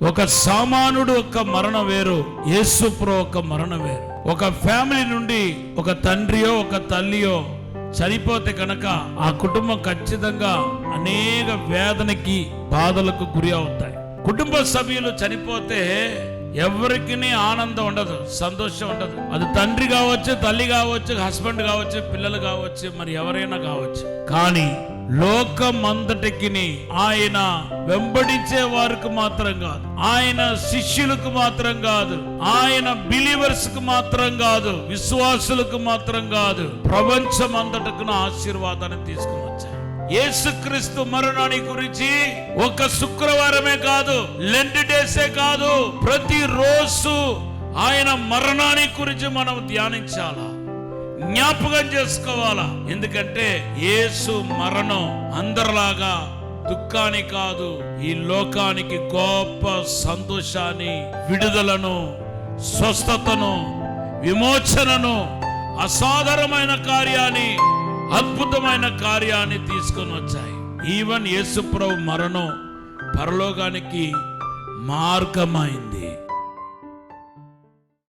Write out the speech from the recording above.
ఒక సామానుడు ఒక మరణం వేరు, యేసుప్రభు ఒక మరణం వేరు. ఒక ఫ్యామిలీ నుండి ఒక తండ్రియో ఒక తల్లియో చనిపోతే కనుక ఆ కుటుంబం ఖచ్చితంగా అనేక వేదనకి బాధలకు గురి అవుతాయి. కుటుంబ సభ్యులు చనిపోతే ఎవరికి ఆనందం ఉండదు, సంతోషం ఉండదు. అది తండ్రి కావచ్చు, తల్లి కావచ్చు, హస్బెండ్ కావచ్చు, పిల్లలు కావచ్చు, మరి ఎవరైనా కావచ్చు. కానీ లోకమంతటికి ఆయన వెంబడించే వారికి మాత్రం కాదు, ఆయన శిష్యులకు మాత్రం కాదు, ఆయన బిలీవర్స్ కు మాత్రం కాదు, విశ్వాసులకు మాత్రం కాదు, ప్రపంచమంతటకు ఆశీర్వాదాన్ని తీసుకుని వచ్చాయి. యేసుక్రీస్తు మరణాన్ని గురించి ఒక శుక్రవారమే కాదు, లెంట్ డేసే కాదు, ప్రతిరోజు ఆయన మరణాన్ని గురించి మనం ధ్యానించాలా, జ్ఞాపకం చేసుకోవాలా. ఎందుకంటే యేసు మరణం అందరిలాగా దుఃఖాన్ని కాదు, ఈ లోకానికి గొప్ప సంతోషాన్ని, విడుదలను, స్వస్థతను, విమోచనను, అసాధారణమైన కార్యాన్ని, అద్భుతమైన కార్యాన్ని తీసుకొని వచ్చాయి. ఈవెన్ యేసుప్రభు మరణం పరలోకానికి మార్గమైంది.